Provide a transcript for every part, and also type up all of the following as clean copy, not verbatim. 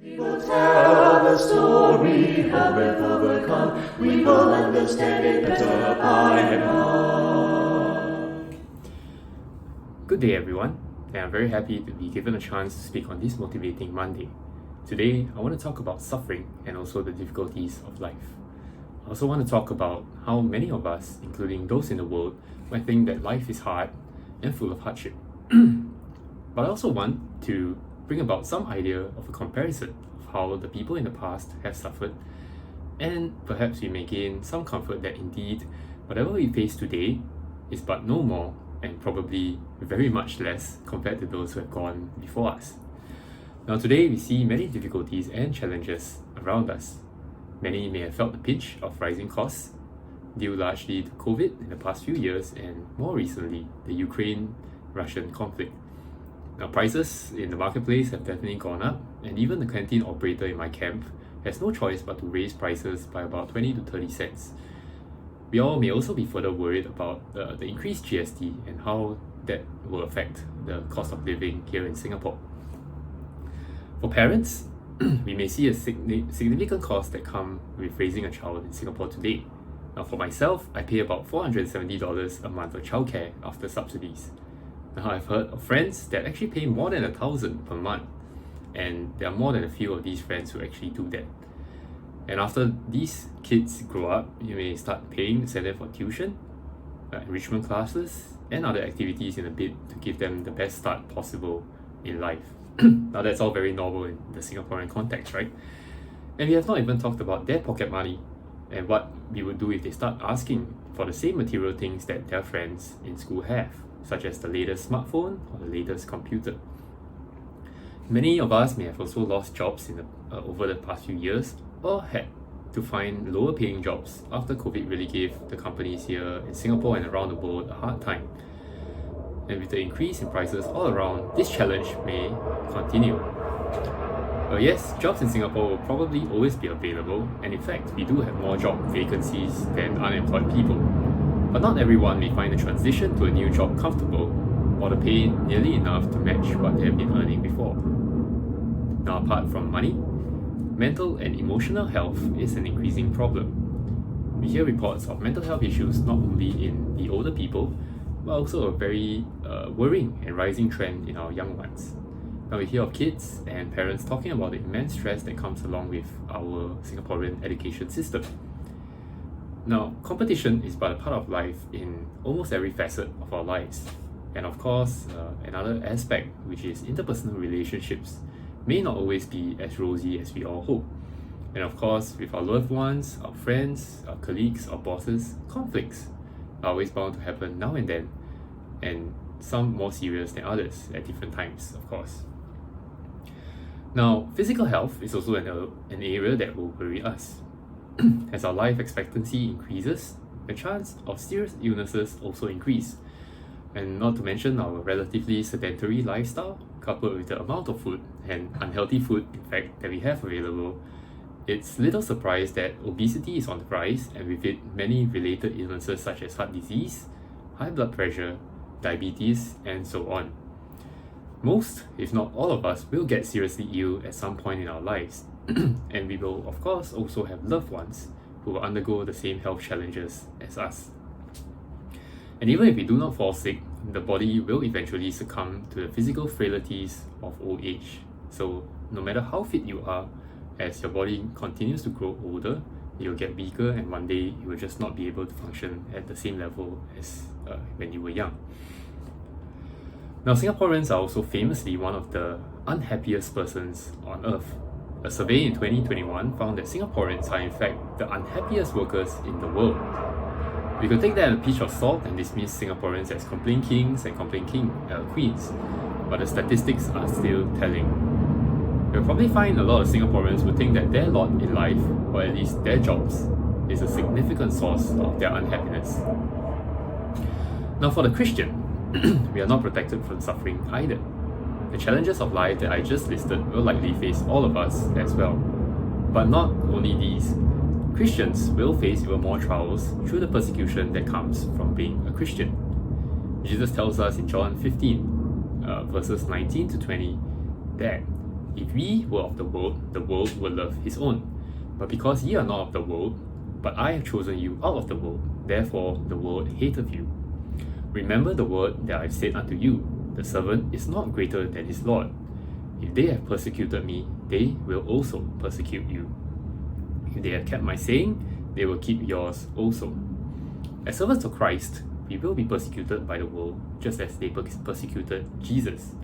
We will tell the story how we've overcome. We will understand it better by and on. Good day, everyone, and I'm very happy to be given a chance to speak on this motivating Monday. Today, I want to talk about suffering and also the difficulties of life. I also want to talk about how many of us, including those in the world, might think that life is hard and full of hardship. But I also want to bring about some idea of a comparison of how the people in the past have suffered, and perhaps we may gain some comfort that indeed whatever we face today is but no more and probably very much less compared to those who have gone before us. Now today we see many difficulties and challenges around us. Many may have felt the pinch of rising costs due largely to COVID in the past few years and more recently the Ukraine-Russian conflict. Now prices in the marketplace have definitely gone up, and even the canteen operator in my camp has no choice but to raise prices by about 20 to 30 cents. We all may also be further worried about the increased GST and how that will affect the cost of living here in Singapore. For parents, we may see a significant cost that come with raising a child in Singapore today. Now for myself, I pay about $470 a month for childcare after subsidies. Now I've heard of friends that actually pay more than $1,000 per month, and there are more than a few of these friends who actually do that. And after these kids grow up, you may start paying to send them for tuition, enrichment classes, and other activities in a bid to give them the best start possible in life. Now that's all very normal in the Singaporean context, right? And we have not even talked about their pocket money and what we would do if they start asking for the same material things that their friends in school have, such as the latest smartphone or the latest computer. Many of us may have also lost jobs over the past few years, or had to find lower paying jobs after COVID really gave the companies here in Singapore and around the world a hard time. And with the increase in prices all around, this challenge may continue. Yes, jobs in Singapore will probably always be available, and in fact, we do have more job vacancies than unemployed people. But not everyone may find the transition to a new job comfortable or the pay nearly enough to match what they have been earning before. Now, apart from money, mental and emotional health is an increasing problem. We hear reports of mental health issues not only in the older people, but also a very worrying and rising trend in our young ones. Now we hear of kids and parents talking about the immense stress that comes along with our Singaporean education system. Now, competition is but a part of life in almost every facet of our lives. And of course, another aspect, which is interpersonal relationships, may not always be as rosy as we all hope. And of course, with our loved ones, our friends, our colleagues, our bosses, conflicts are always bound to happen now and then, and some more serious than others at different times, of course. Now, physical health is also an area that will worry us. As our life expectancy increases, the chance of serious illnesses also increase. And not to mention our relatively sedentary lifestyle, coupled with the amount of food and unhealthy food, in fact, that we have available, it's little surprise that obesity is on the rise, and with it, many related illnesses such as heart disease, high blood pressure, diabetes, and so on. Most, if not all of us, will get seriously ill at some point in our lives. And we will, of course, also have loved ones who will undergo the same health challenges as us. And even if we do not fall sick, the body will eventually succumb to the physical frailties of old age. So no matter how fit you are, as your body continues to grow older, you'll get weaker, and one day you will just not be able to function at the same level as when you were young. Now, Singaporeans are also famously one of the unhappiest persons on earth. A survey in 2021 found that Singaporeans are in fact the unhappiest workers in the world. We could take that at a pinch of salt and dismiss Singaporeans as complaint kings and queens, but the statistics are still telling. You'll probably find a lot of Singaporeans who think that their lot in life, or at least their jobs, is a significant source of their unhappiness. Now for the Christian, we are not protected from suffering either. The challenges of life that I just listed will likely face all of us as well. But not only these, Christians will face even more trials through the persecution that comes from being a Christian. Jesus tells us in John 15, verses 19 to 20, that If we were of the world would love his own. But because ye are not of the world, but I have chosen you out of the world, therefore the world hateth you. Remember the word that I have said unto you, the servant is not greater than his Lord. If they have persecuted me, they will also persecute you. If they have kept my saying, they will keep yours also. As servants of Christ, we will be persecuted by the world, just as they persecuted Jesus.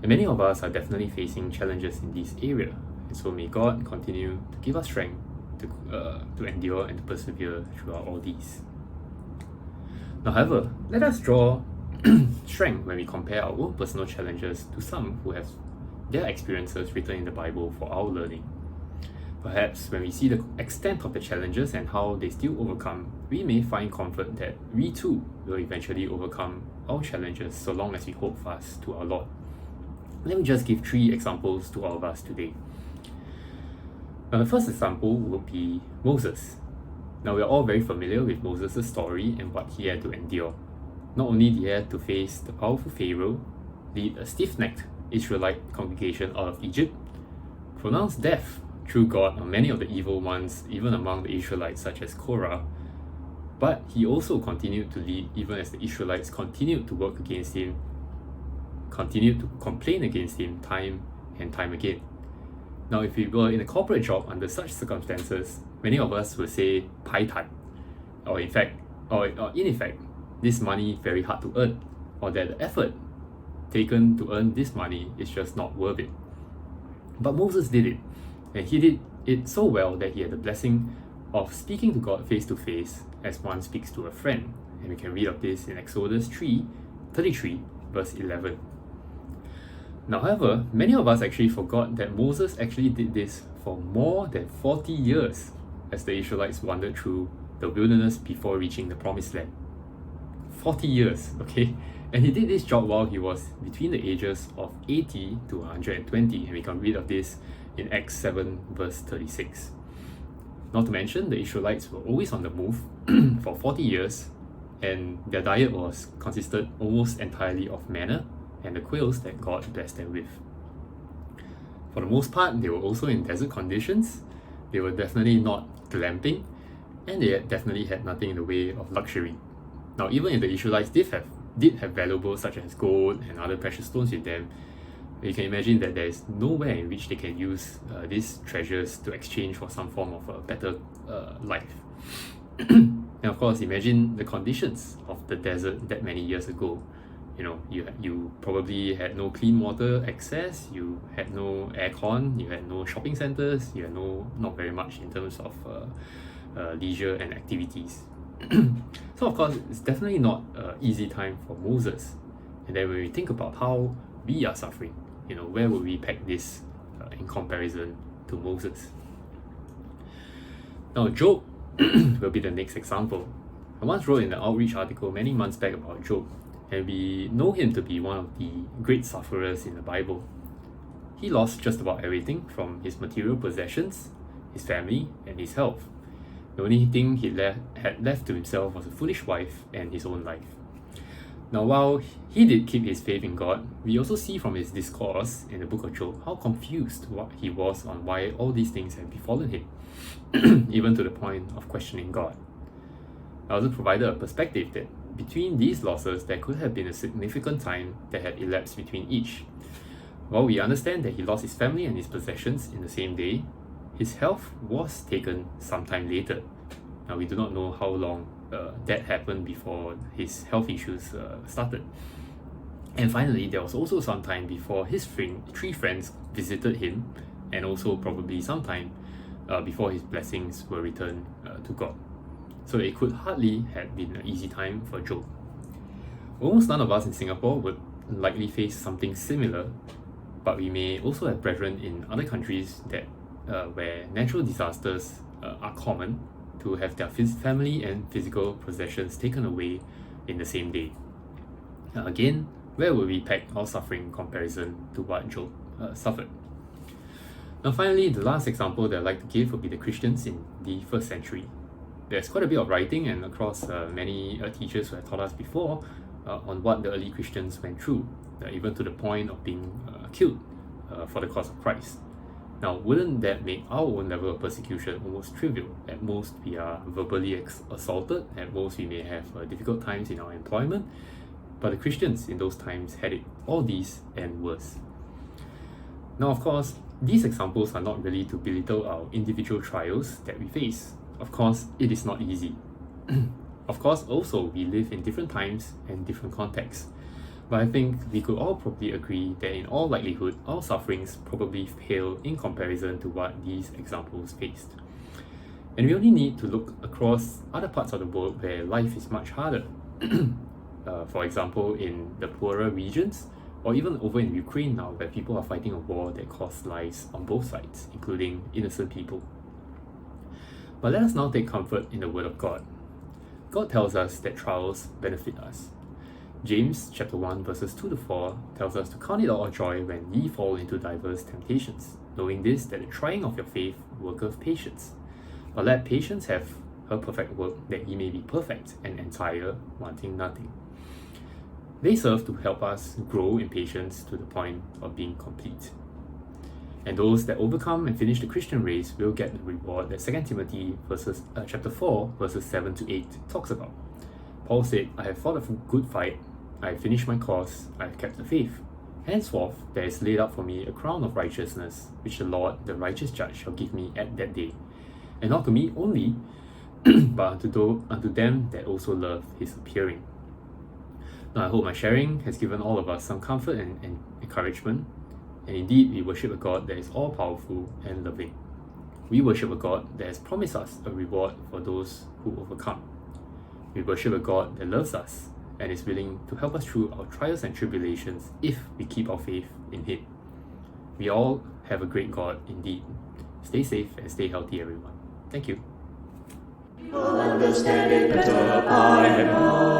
And many of us are definitely facing challenges in this area. And so may God continue to give us strength to endure and to persevere throughout all these. Now, however, let us draw strength when we compare our own personal challenges to some who have their experiences written in the Bible for our learning. Perhaps when we see the extent of the challenges and how they still overcome, we may find comfort that we too will eventually overcome our challenges so long as we hold fast to our Lord. Let me just give 3 examples to all of us today. Now, the first example would be Moses. Now, we are all very familiar with Moses' story and what he had to endure. Not only did he have to face the powerful Pharaoh, lead a stiff-necked Israelite congregation out of Egypt, pronounce death through God on many of the evil ones, even among the Israelites such as Korah, but he also continued to lead even as the Israelites continued to work against him, continued to complain against him time and time again. Now, if we were in a corporate job under such circumstances, many of us would say pai tai, or in effect, this money very hard to earn, or that the effort taken to earn this money is just not worth it. But Moses did it, and he did it so well that he had the blessing of speaking to God face to face as one speaks to a friend. And we can read of this in Exodus 33, verse 11. Now, however, many of us actually forgot that Moses actually did this for more than 40 years as the Israelites wandered through the wilderness before reaching the promised land. 40 years, okay? And he did this job while he was between the ages of 80 to 120, and we can read of this in Acts 7, verse 36. Not to mention, the Israelites were always on the move for 40 years, and their diet consisted almost entirely of manna and the quails that God blessed them with. For the most part, they were also in desert conditions. They were definitely not glamping, and they definitely had nothing in the way of luxury. Now, even if the Israelites did have valuables such as gold and other precious stones with them, you can imagine that there is nowhere in which they can use these treasures to exchange for some form of a better life. And of course, imagine the conditions of the desert that many years ago. You know, you probably had no clean water access, you had no aircon, you had no shopping centers, you had not very much in terms of leisure and activities. So of course, it's definitely not an easy time for Moses. And then when we think about how we are suffering, you know, where would we peg this in comparison to Moses? Now, Job will be the next example. I once wrote in an outreach article many months back about Job, and we know him to be one of the great sufferers in the Bible. He lost just about everything from his material possessions, his family, and his health. The only thing he had left to himself was a foolish wife and his own life. Now, while he did keep his faith in God, we also see from his discourse in the book of Job how confused he was on why all these things had befallen him, even to the point of questioning God. I also provided a perspective that between these losses, there could have been a significant time that had elapsed between each. While we understand that he lost his family and his possessions in the same day, his health was taken sometime later. Now, we do not know how long that happened before his health issues started. And finally, there was also some time before his 3 friends visited him, and also probably some time before his blessings were returned to God. So it could hardly have been an easy time for Job. Almost none of us in Singapore would likely face something similar, but we may also have brethren in other countries that where natural disasters are common to have their family and physical possessions taken away in the same day. Again, where will we peg our suffering in comparison to what Job suffered? Now finally, the last example that I'd like to give would be the Christians in the 1st century. There's quite a bit of writing and across many teachers who have taught us before on what the early Christians went through, even to the point of being killed for the cause of Christ. Now, wouldn't that make our own level of persecution almost trivial? At most, we are verbally assaulted. At most, we may have difficult times in our employment. But the Christians in those times had it all these and worse. Now, of course, these examples are not really to belittle our individual trials that we face. Of course, it is not easy. Of course, also, we live in different times and different contexts. But I think we could all probably agree that in all likelihood, our sufferings probably pale in comparison to what these examples faced. And we only need to look across other parts of the world where life is much harder. For example, in the poorer regions, or even over in Ukraine now, where people are fighting a war that costs lives on both sides, including innocent people. But let us now take comfort in the Word of God. God tells us that trials benefit us. James chapter 1 verses 2 to 4 tells us to count it all joy when ye fall into diverse temptations, knowing this, that the trying of your faith worketh patience. But let patience have her perfect work, that ye may be perfect and entire, wanting nothing. They serve to help us grow in patience to the point of being complete. And those that overcome and finish the Christian race will get the reward that 2 Timothy chapter 4 verses 7 to 8 talks about. Paul said, I have fought a good fight, I have finished my course, I have kept the faith. Henceforth there is laid up for me a crown of righteousness, which the Lord, the righteous judge, shall give me at that day. And not to me only, but unto them that also love his appearing. Now I hope my sharing has given all of us some comfort and encouragement. And indeed, we worship a God that is all-powerful and loving. We worship a God that has promised us a reward for those who overcome. We worship a God that loves us and is willing to help us through our trials and tribulations if we keep our faith in Him. We all have a great God indeed. Stay safe and stay healthy, everyone. Thank you. People understand it better by and by.